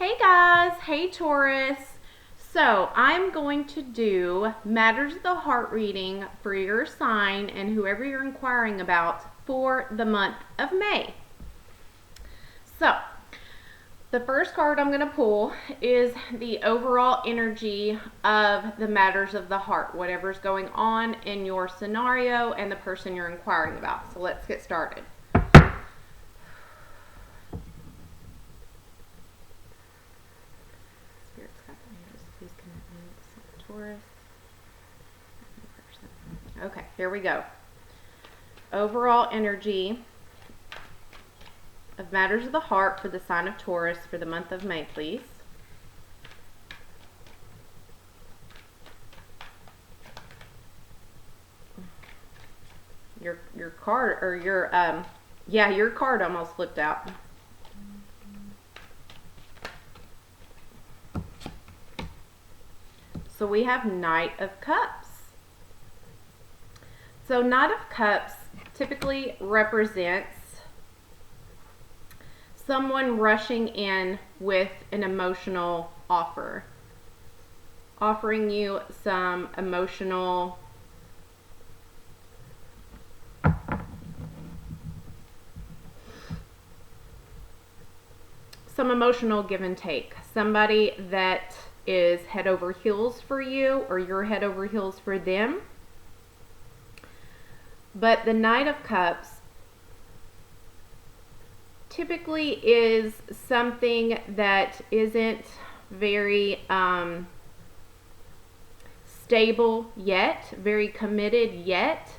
Hey guys, hey Taurus. So I'm going to do Matters of the Heart reading for your sign and whoever you're inquiring about for the month of May. So the first card I'm going to pull is the overall energy of the matters of the heart, whatever's going on in your scenario and the person you're inquiring about. So let's get started. Taurus. Okay, here we go. Overall energy of matters of the heart for the sign of Taurus for the month of May, please. Your card or your card almost flipped out. So we have Knight of Cups. So Knight of Cups typically represents someone rushing in with an emotional offer, offering you some emotional give and take. Somebody that is head over heels for you, or you're head over heels for them. But the Knight of Cups typically is something that isn't very stable yet, very committed yet.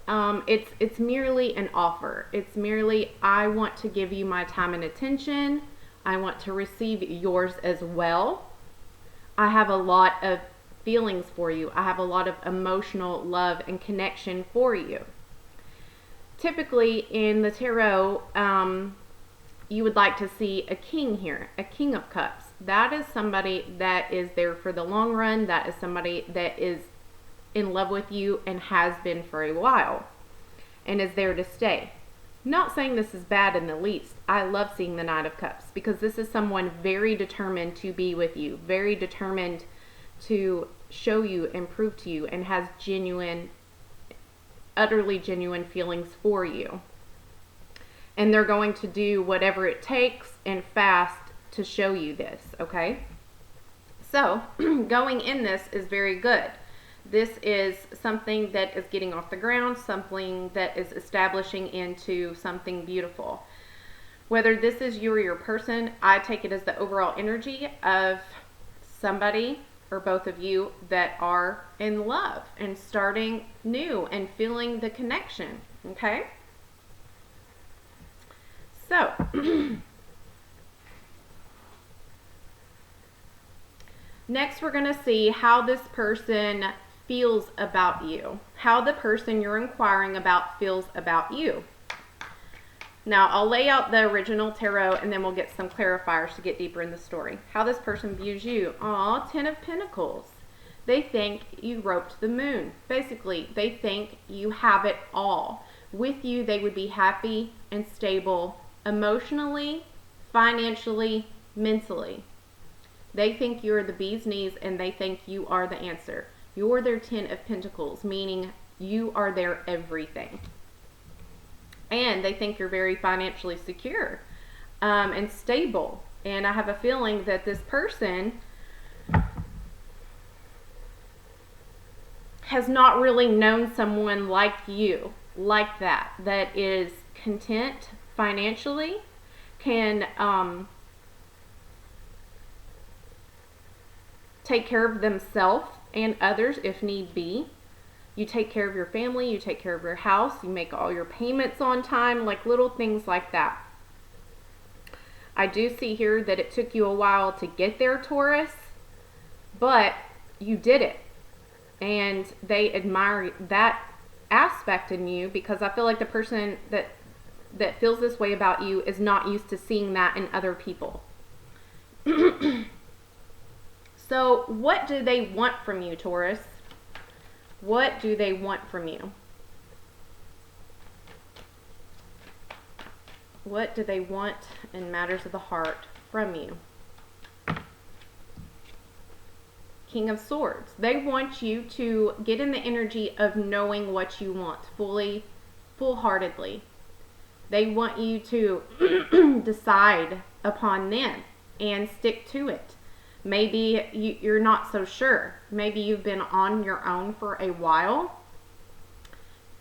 It's merely an offer. It's merely, I want to give you my time and attention. I want to receive yours as well. I have a lot of feelings for you. I have a lot of emotional love and connection for you. Typically in the tarot, you would like to see a king here, a King of Cups. That is somebody that is there for the long run. That is somebody that is in love with you and has been for a while and is there to stay. Not saying this is bad in the least. I love seeing the Knight of Cups because this is someone very determined to be with you, very determined to show you and prove to you, and has genuine, utterly genuine feelings for you. And they're going to do whatever it takes and fast to show you this, okay? So going in this is very good. This is something that is getting off the ground, something that is establishing into something beautiful. Whether this is you or your person, I take it as the overall energy of somebody or both of you that are in love and starting new and feeling the connection, okay? So, next we're going to see how this person feels about you, how the person you're inquiring about feels about you. Now, I'll lay out the original tarot and then we'll get some clarifiers to get deeper in the story. How this person views you. Aw, 10 of Pentacles. They think you roped the moon. Basically, they think you have it all. With you, they would be happy and stable emotionally, financially, mentally. They think you're the bee's knees and they think you are the answer. You're their 10 of Pentacles, meaning you are their everything. And they think you're very financially secure and stable. And I have a feeling that this person has not really known someone like you, like that is content financially, can take care of themselves and others if need be. You take care of your family, you take care of your house, you make all your payments on time, like little things like that. I do see here that it took you a while to get there, Taurus, but you did it. And they admire that aspect in you because I feel like the person that feels this way about you is not used to seeing that in other people. So what do they want from you, Taurus? What do they want from you? What do they want in matters of the heart from you? King of Swords. They want you to get in the energy of knowing what you want fully, full-heartedly. They want you to decide upon them and stick to it. Maybe you're not so sure. Maybe you've been on your own for a while,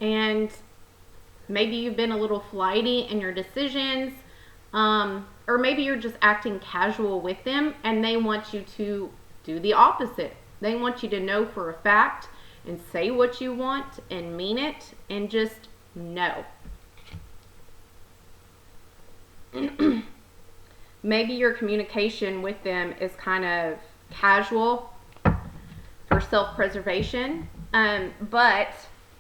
and maybe you've been a little flighty in your decisions, or maybe you're just acting casual with them and they want you to do the opposite. They want you to know for a fact and say what you want and mean it and just know. Maybe your communication with them is kind of casual for self-preservation, but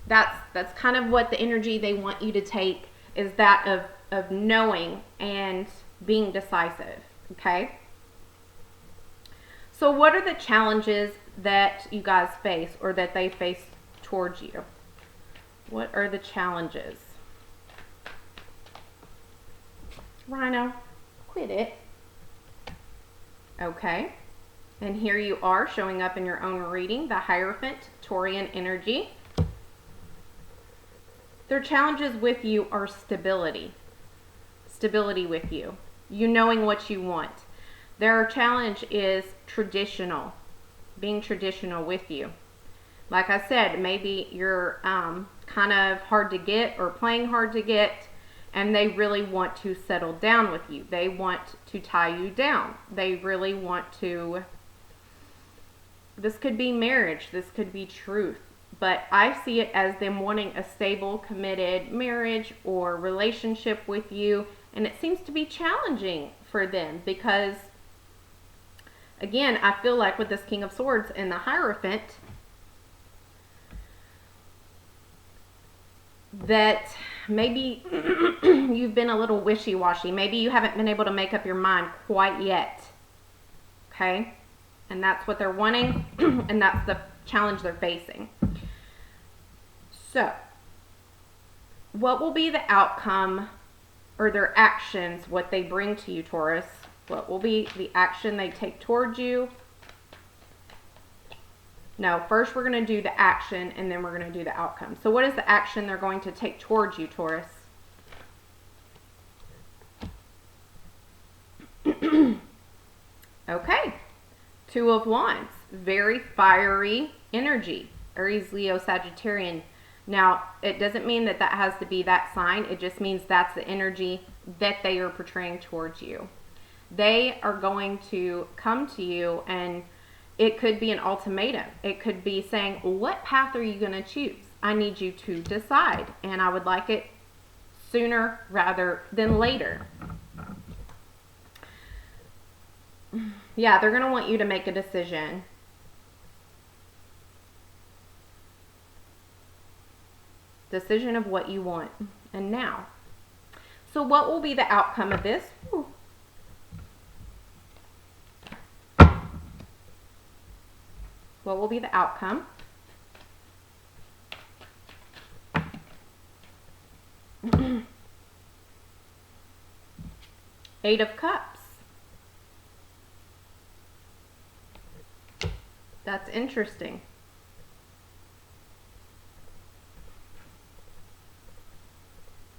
that's kind of what the energy they want you to take, is that of knowing and being decisive. Okay? So what are the challenges that you guys face, or that they face towards you? What are the challenges? Rhino, quit it. Okay. And here you are showing up in your own reading, the Hierophant, Taurian energy. Their challenges with you are stability. Stability with you. You knowing what you want. Their challenge is traditional. Being traditional with you. Like I said, maybe you're kind of hard to get or playing hard to get, and they really want to settle down with you. They want to tie you down. They really want to, this could be marriage, this could be truth, but I see it as them wanting a stable, committed marriage or relationship with you, and it seems to be challenging for them because, again, I feel like with this King of Swords and the Hierophant, that maybe you've been a little wishy-washy. Maybe you haven't been able to make up your mind quite yet. Okay? And that's what they're wanting, and that's the challenge they're facing. So, what will be the outcome, or their actions, what they bring to you, Taurus? What will be the action they take towards you? No, first we're going to do the action, and then we're going to do the outcome. So what is the action they're going to take towards you, Taurus? Okay. Two of Wands. Very fiery energy. Aries, Leo, Sagittarian. Now, it doesn't mean that that has to be that sign. It just means that's the energy that they are portraying towards you. They are going to come to you, and it could be an ultimatum. It could be saying, what path are you going to choose? I need you to decide, and I would like it sooner rather than later. Yeah, they're going to want you to make a decision. Decision of what you want and now. So what will be the outcome of this? Whew. What will be the outcome? Eight of Cups. That's interesting.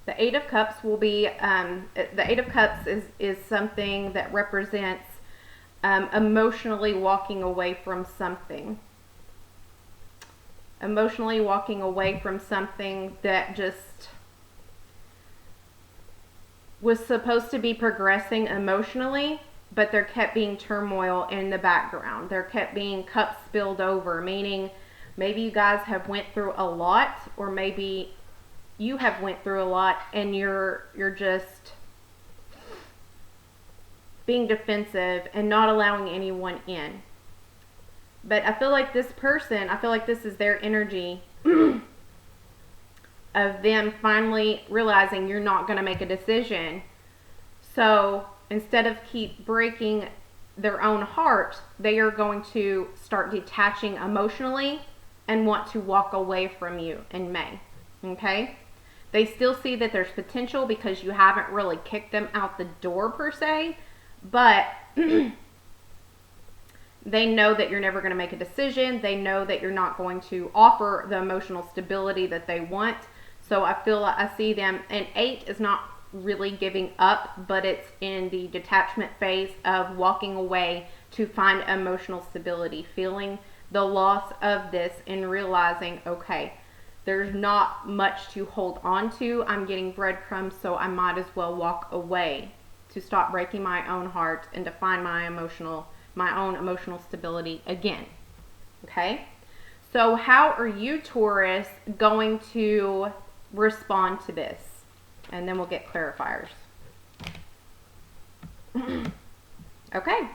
The Eight of Cups will be, the Eight of Cups is something that represents emotionally walking away from something. Emotionally walking away from something that just was supposed to be progressing emotionally, but there kept being turmoil in the background. There kept being cups spilled over, meaning maybe you guys have went through a lot, or maybe you have went through a lot and you're just being defensive and not allowing anyone in. But I feel like this person, I feel like this is their energy of them finally realizing you're not going to make a decision. So instead of keep breaking their own heart, they are going to start detaching emotionally and want to walk away from you in May. Okay? They still see that there's potential because you haven't really kicked them out the door per se, but They know that you're never going to make a decision. They know that you're not going to offer the emotional stability that they want. So I feel like I see them, and 8 is not really giving up, but it's in the detachment phase of walking away to find emotional stability, feeling the loss of this and realizing, okay, there's not much to hold on to. I'm getting breadcrumbs, so I might as well walk away to stop breaking my own heart and to find my own emotional stability again. Okay? So how are you, Taurus, going to respond to this? And then we'll get clarifiers. Okay.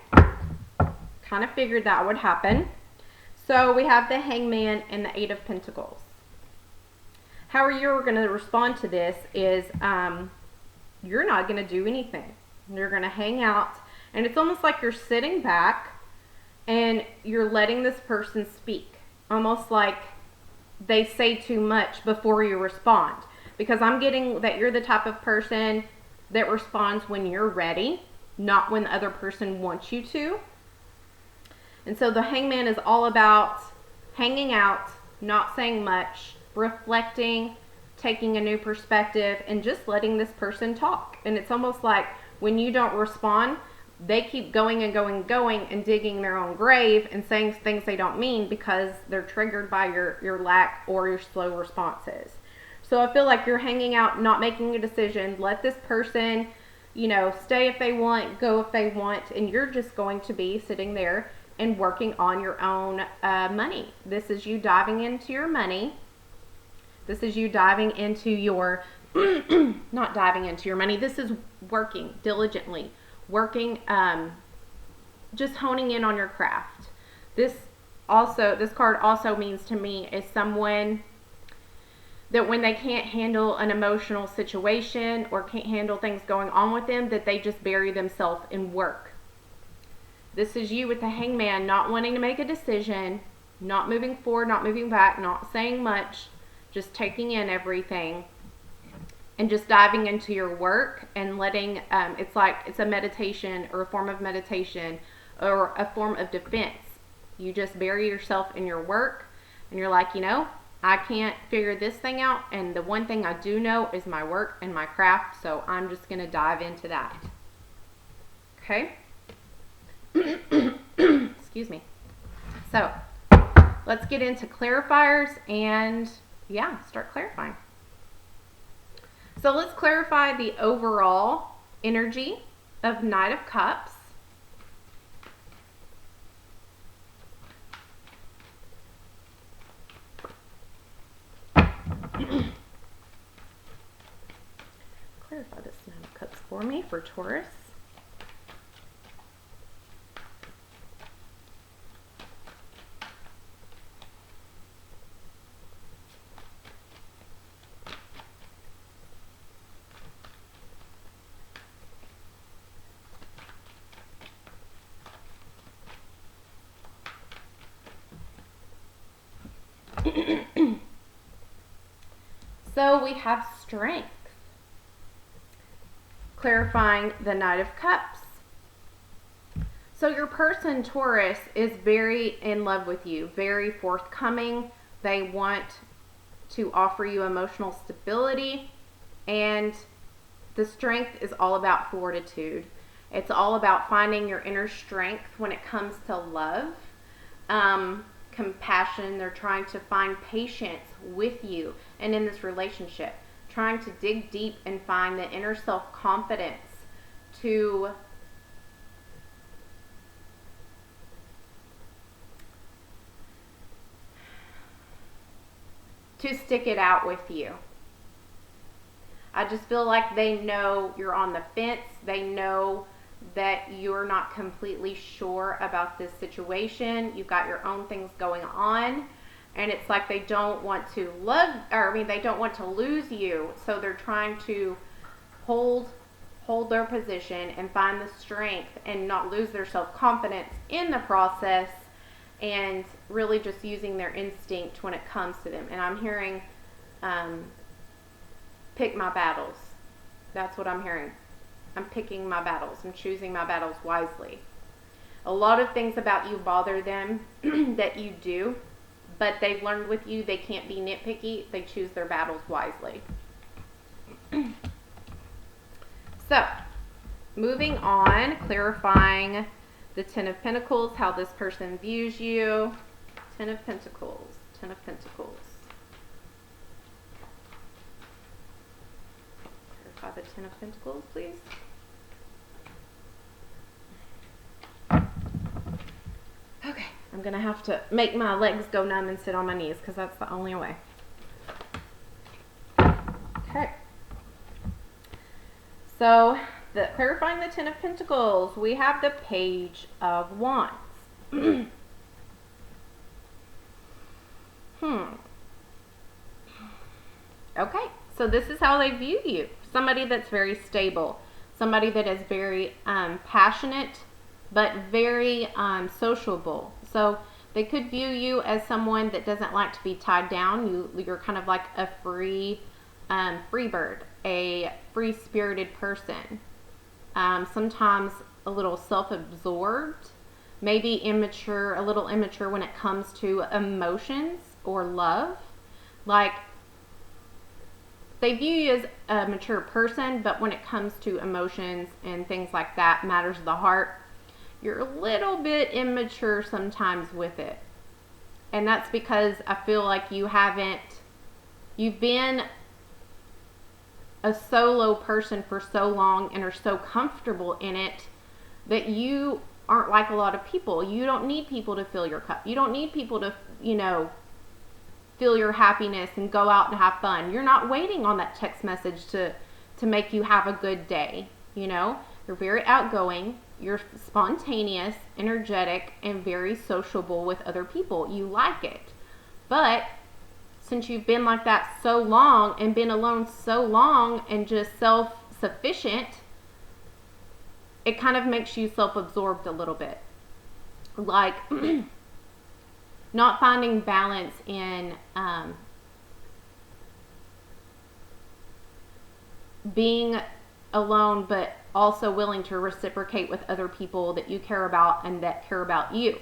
Kind of figured that would happen. So we have the Hangman and the 8 of Pentacles. How you're going to respond to this is you're not going to do anything. You're going to hang out, and it's almost like you're sitting back and you're letting this person speak. Almost like they say too much before you respond. Because I'm getting that you're the type of person that responds when you're ready, not when the other person wants you to. And so the Hangman is all about hanging out, not saying much, reflecting, taking a new perspective, and just letting this person talk. And it's almost like when you don't respond, they keep going and going and going and digging their own grave and saying things they don't mean because they're triggered by your lack or your slow responses. So I feel like you're hanging out, not making a decision. Let this person, stay if they want, go if they want, and you're just going to be sitting there and working on your own money. This is you diving into your money. This is you diving into your, not diving into your money. This is working diligently, working, just honing in on your craft. This card also means to me is someone that when they can't handle an emotional situation or can't handle things going on with them, that they just bury themselves in work. This is you with the Hangman, not wanting to make a decision, not moving forward, not moving back, not saying much, just taking in everything and just diving into your work and letting, it's like it's a meditation or a form of meditation or a form of defense. You just bury yourself in your work and you're like, I can't figure this thing out, and the one thing I do know is my work and my craft, so I'm just going to dive into that. Okay? Excuse me. So, let's get into clarifiers and, start clarifying. So, let's clarify the overall energy of Knight of Cups. Clarify this Knight of Cups for me for Taurus. So we have strength. Clarifying the Knight of Cups. So your person, Taurus, is very in love with you, very forthcoming. They want to offer you emotional stability, and the strength is all about fortitude. It's all about finding your inner strength when it comes to love, compassion. They're trying to find patience with you and in this relationship, trying to dig deep and find the inner self-confidence to stick it out with you. I just feel like they know you're on the fence. They know that you're not completely sure about this situation. You've got your own things going on, and it's like they don't want to they don't want to lose you. So they're trying to hold their position and find the strength and not lose their self-confidence in the process, and really just using their instinct when it comes to them. And I'm hearing pick my battles. That's what I'm hearing. I'm picking my battles. I'm choosing my battles wisely. A lot of things about you bother them that you do, but they've learned with you they can't be nitpicky. They choose their battles wisely. So, moving on, clarifying the Ten of Pentacles, how this person views you. Ten of Pentacles, Ten of Pentacles. Clarify the Ten of Pentacles, please. Okay, I'm going to have to make my legs go numb and sit on my knees because that's the only way. Okay. So, clarifying the Ten of Pentacles, we have the Page of Wands. Okay, so this is how they view you. Somebody that's very stable. Somebody that is very passionate, but very sociable. So they could view you as someone that doesn't like to be tied down. You're kind of like a free bird, a free-spirited person. Sometimes a little self-absorbed, maybe immature, a little immature when it comes to emotions or love. Like, they view you as a mature person, but when it comes to emotions and things like that, matters of the heart, you're a little bit immature sometimes with it. And that's because I feel like you've been a solo person for so long and are so comfortable in it that you aren't like a lot of people. You don't need people to fill your cup. You don't need people to, feel your happiness and go out and have fun. You're not waiting on that text message to make you have a good day. You're very outgoing. You're spontaneous, energetic, and very sociable with other people. You like it. But since you've been like that so long and been alone so long and just self-sufficient, it kind of makes you self-absorbed a little bit. Like not finding balance in being alone, but also willing to reciprocate with other people that you care about and that care about you.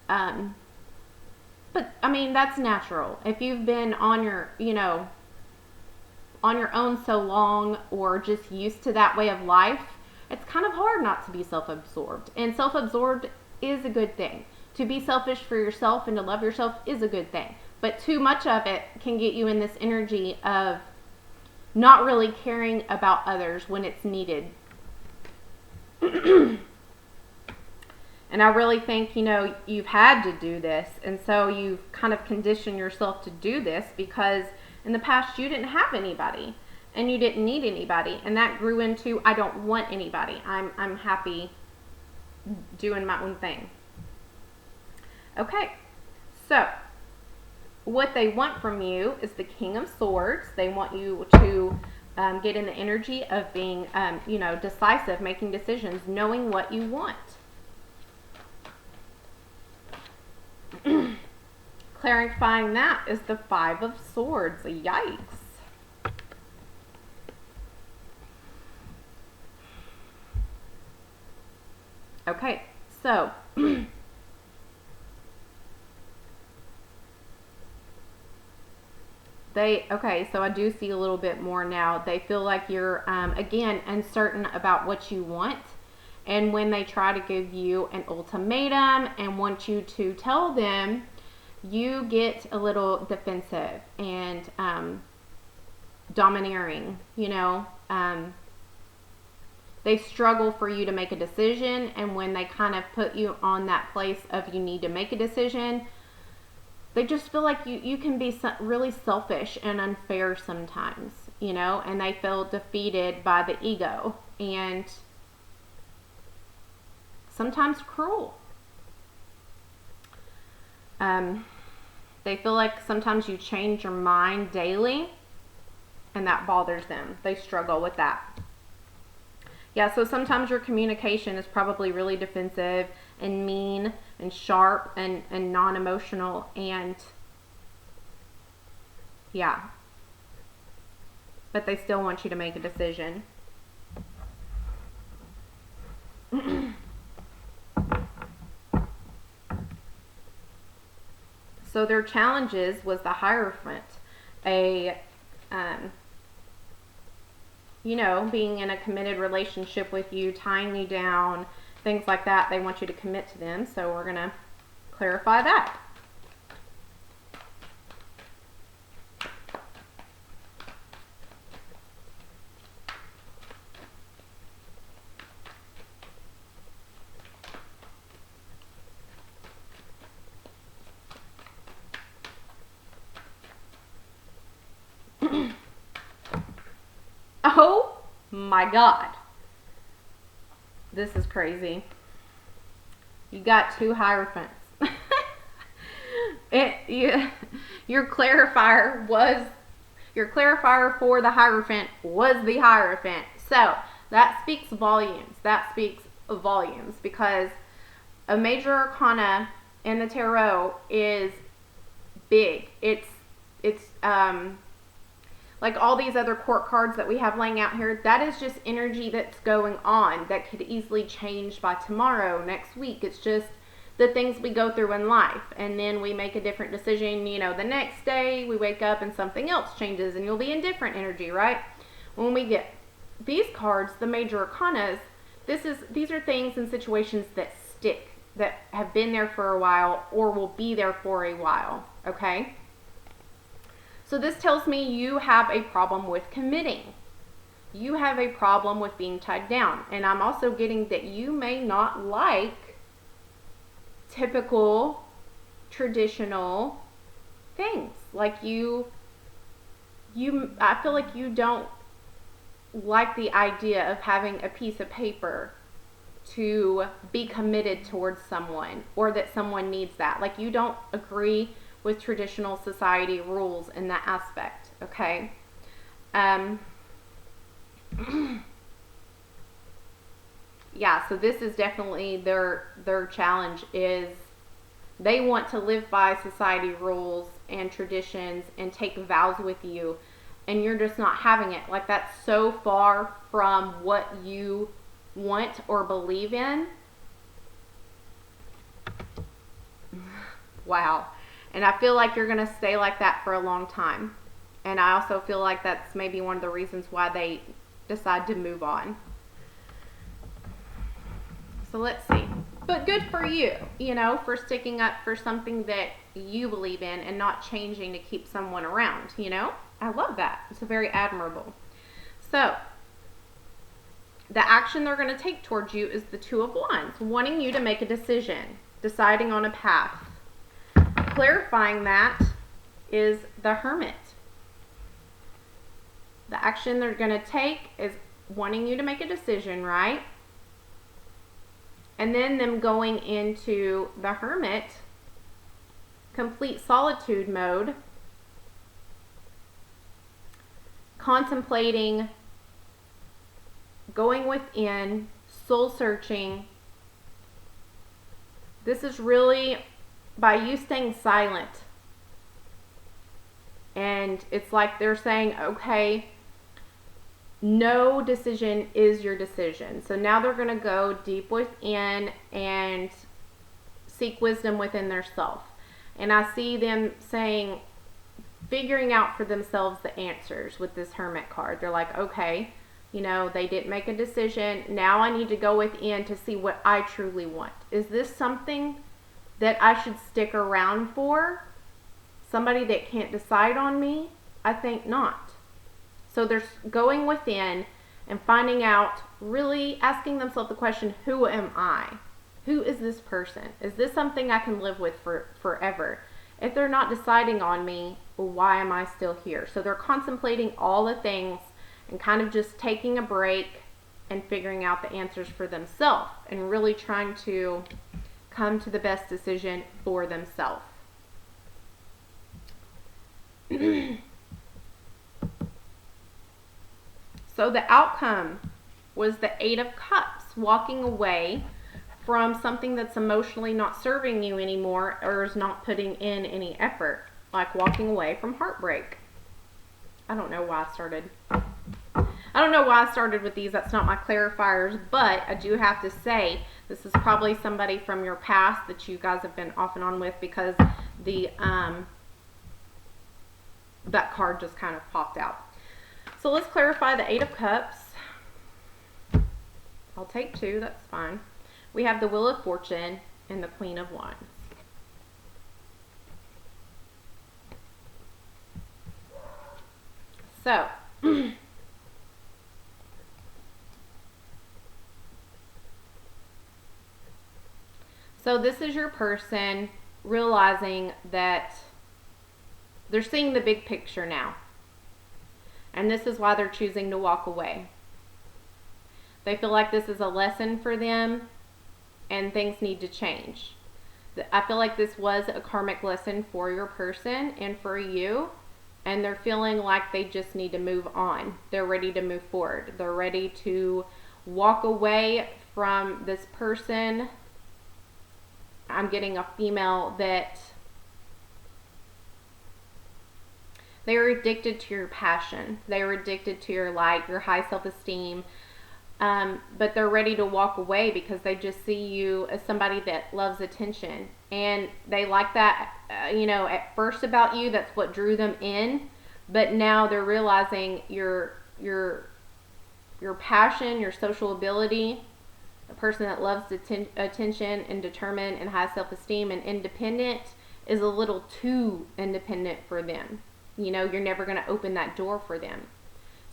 But I mean, that's natural. If you've been on your own so long, or just used to that way of life, it's kind of hard not to be self-absorbed. And self-absorbed is a good thing. To be selfish for yourself and to love yourself is a good thing. But too much of it can get you in this energy of not really caring about others when it's needed. And I really think, you've had to do this. And so you've kind of conditioned yourself to do this because in the past you didn't have anybody and you didn't need anybody. And that grew into, I don't want anybody. I'm happy doing my own thing. Okay, so what they want from you is the King of Swords. They want you to get in the energy of being, decisive, making decisions, knowing what you want. Clarifying that is the Five of Swords. Yikes. Okay, so so I do see a little bit more now. They feel like you're, again, uncertain about what you want. And when they try to give you an ultimatum and want you to tell them, you get a little defensive and domineering, They struggle for you to make a decision. And when they kind of put you on that place of you need to make a decision, they just feel like you can be really selfish and unfair sometimes, and they feel defeated by the ego and sometimes cruel. They feel like sometimes you change your mind daily and that bothers them. They struggle with that. Yeah, so sometimes your communication is probably really defensive and mean and sharp and non-emotional, and yeah. But they still want you to make a decision. So their challenges was the Hierophant, a you know, being in a committed relationship with you, tying you down, things like that. They want you to commit to them. So we're going to clarify that. Oh my God. This is crazy. You got two Hierophants. Your clarifier for the Hierophant was the Hierophant. So that speaks volumes. That speaks volumes, because a major arcana in the tarot is big. It's like all these other court cards that we have laying out here, that is just energy that's going on that could easily change by tomorrow, next week. It's just the things we go through in life, and then we make a different decision. You know, the next day we wake up and something else changes and you'll be in different energy, right? When we get these cards, the major arcanas, these are things and situations that stick, that have been there for a while or will be there for a while, okay? So this tells me you have a problem with committing. You have a problem with being tied down. And I'm also getting that you may not like typical, traditional things. Like I feel like you don't like the idea of having a piece of paper to be committed towards someone, or that someone needs that. Like, you don't agree with traditional society rules in that aspect, okay? Yeah, so this is definitely their challenge, is they want to live by society rules and traditions and take vows with you, and you're just not having it. Like, that's so far from what you want or believe in. Wow. And I feel like you're going to stay like that for a long time. And I also feel like that's maybe one of the reasons why they decide to move on. So let's see. But good for you, you know, for sticking up for something that you believe in and not changing to keep someone around, you know? I love that. It's very admirable. So the action they're going to take towards you is the Two of Wands, wanting you to make a decision, deciding on a path. Clarifying that is the Hermit. The action they're going to take is wanting you to make a decision, right? And then them going into the Hermit, complete solitude mode, contemplating, going within, soul searching. This is really by you staying silent. And it's like they're saying, okay, no decision is your decision. So now they're going to go deep within and seek wisdom within their self. And I see them saying, figuring out for themselves the answers with this Hermit card. They're like, okay, you know, they didn't make a decision. Now I need to go within to see what I truly want. Is this something that I should stick around for? Somebody that can't decide on me? I think not. So they're going within and finding out, really asking themselves the question, who am I? Who is this person? Is this something I can live with for forever? If they're not deciding on me, why am I still here? So they're contemplating all the things and kind of just taking a break and figuring out the answers for themselves and really trying to come to the best decision for themselves. So the outcome was the Eight of Cups, walking away from something that's emotionally not serving you anymore or is not putting in any effort, like walking away from heartbreak. I don't know why I started with these. That's not my clarifiers, but I do have to say this is probably somebody from your past that you guys have been off and on with, because the that card just kind of popped out. So let's clarify the Eight of Cups. I'll take two, that's fine. We have the Wheel of Fortune and the Queen of Wands. So, so this is your person realizing that they're seeing the big picture now. And this is why they're choosing to walk away. They feel like this is a lesson for them and things need to change. I feel like this was a karmic lesson for your person and for you. And they're feeling like they just need to move on. They're ready to move forward. They're ready to walk away from this person. I'm getting a female that they are addicted to your passion. They are addicted to your light, your high self-esteem. But they're ready to walk away because they just see you as somebody that loves attention. And they like that, at first about you, that's what drew them in. But now they're realizing your passion, your social ability, a person that loves attention and determined and high self-esteem and independent is a little too independent for them. You're never going to open that door for them.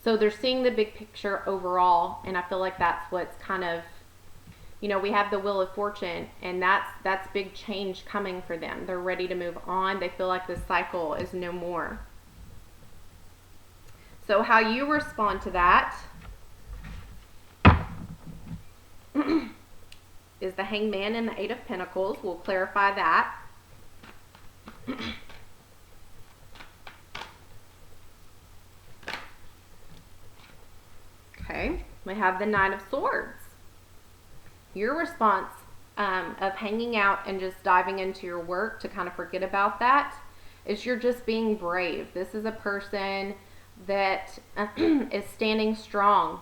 So they're seeing the big picture overall, and I feel like that's what's kind of, we have the Wheel of Fortune, and that's big change coming for them. They're ready to move on. They feel like the cycle is no more. So how you respond to that is the Hangman and the Eight of Pentacles. We'll clarify that. Okay, we have the Nine of Swords. Your response of hanging out and just diving into your work to kind of forget about that is you're just being brave. This is a person that is standing strong.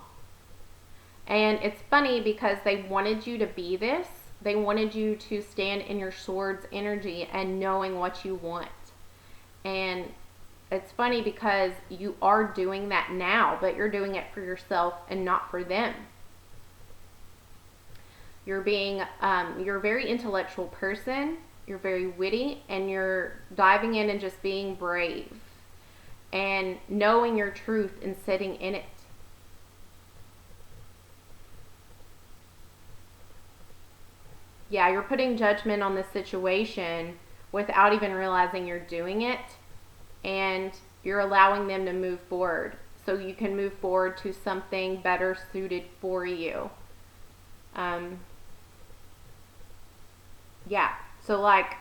And it's funny because they wanted you to be this. They wanted you to stand in your sword's energy and knowing what you want. And it's funny because you are doing that now, but you're doing it for yourself and not for them. You're a very intellectual person. You're very witty, and you're diving in and just being brave and knowing your truth and sitting in it. Yeah, you're putting judgment on the situation without even realizing you're doing it. And you're allowing them to move forward so you can move forward to something better suited for you. Yeah, so like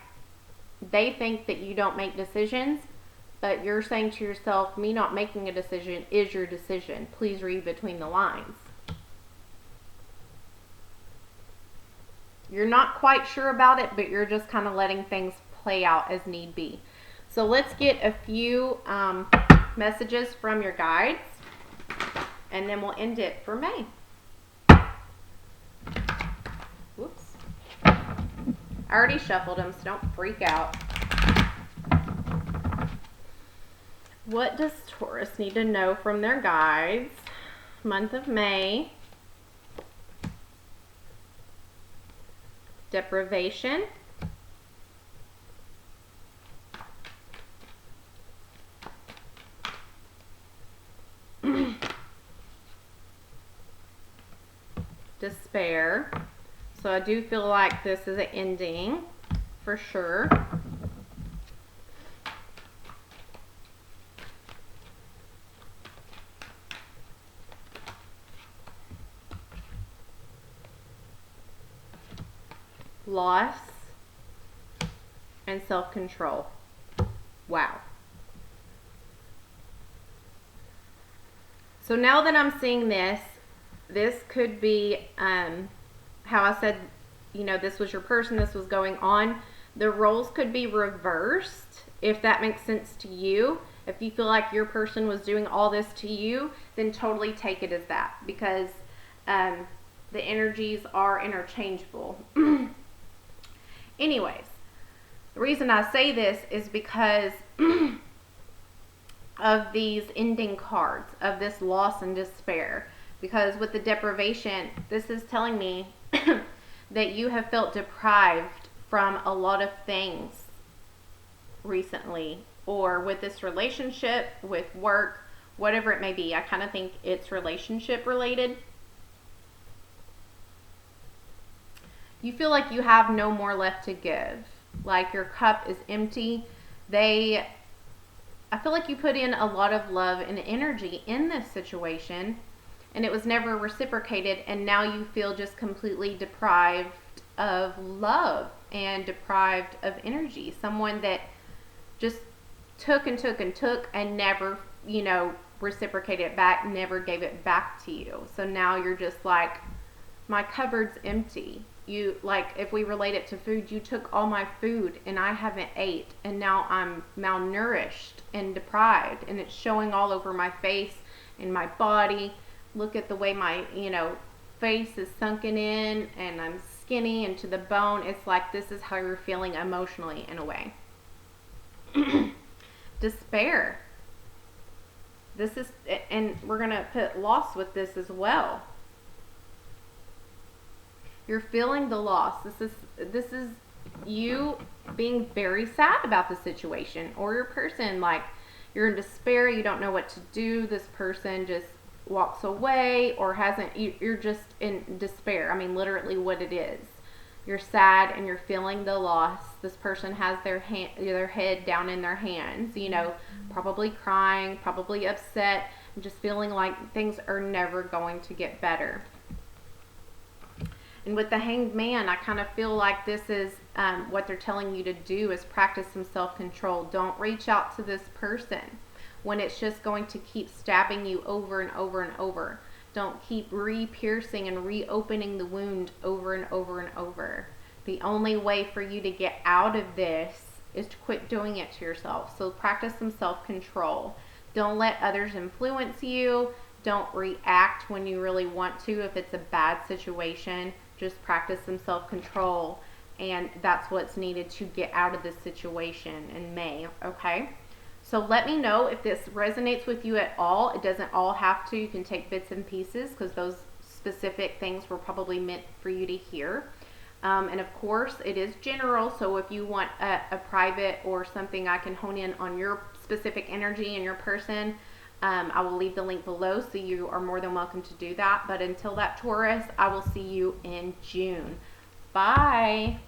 they think that you don't make decisions, but you're saying to yourself, me not making a decision is your decision. Please read between the lines. You're not quite sure about it, but you're just kind of letting things play out as need be. So let's get a few messages from your guides, and then we'll end it for May. Whoops. I already shuffled them, so don't freak out. What does Taurus need to know from their guides? Month of May. Deprivation. Despair. So I do feel like this is an ending for sure. Loss and self-control. Wow. So now that I'm seeing this could be how I said, this was your person, this was going on. The roles could be reversed, if that makes sense to you. If you feel like your person was doing all this to you, then totally take it as that, because the energies are interchangeable. Anyways, The reason I say this is because of these ending cards, of this loss and despair. Because with the deprivation, this is telling me that you have felt deprived from a lot of things recently, or with this relationship, with work, whatever it may be. I kind of think it's relationship related. You feel like you have no more left to give, like your cup is empty. I feel like you put in a lot of love and energy in this situation, and it was never reciprocated, and now you feel just completely deprived of love and deprived of energy. Someone that just took and took and took and never, reciprocated it back, never gave it back to you. So now you're just like, my cupboard's empty. You, like, if we relate it to food, you took all my food and I haven't ate, and now I'm malnourished and deprived, and it's showing all over my face and my body. Look at the way my, face is sunken in, and I'm skinny and to the bone. It's like this is how you're feeling emotionally in a way. Despair. This is, and we're going to put loss with this as well. You're feeling the loss. This is you being very sad about the situation, or your person, like, you're in despair, you don't know what to do. This person just walks away, or you're just in despair. I mean, literally what it is. You're sad and you're feeling the loss. This person has their head down in their hands, probably crying, probably upset, and just feeling like things are never going to get better. And with the Hanged Man, I kind of feel like this is what they're telling you to do is practice some self-control. Don't reach out to this person when it's just going to keep stabbing you over and over and over. Don't keep re-piercing and reopening the wound over and over and over. The only way for you to get out of this is to quit doing it to yourself. So practice some self-control. Don't let others influence you. Don't react when you really want to if it's a bad situation. Just practice some self-control, and that's what's needed to get out of this situation in May, okay? So let me know if this resonates with you at all. It doesn't all have to. You can take bits and pieces, because those specific things were probably meant for you to hear. And of course, it is general, so if you want a private or something I can hone in on your specific energy and your person, I will leave the link below, so you are more than welcome to do that. But until that, Taurus, I will see you in June. Bye.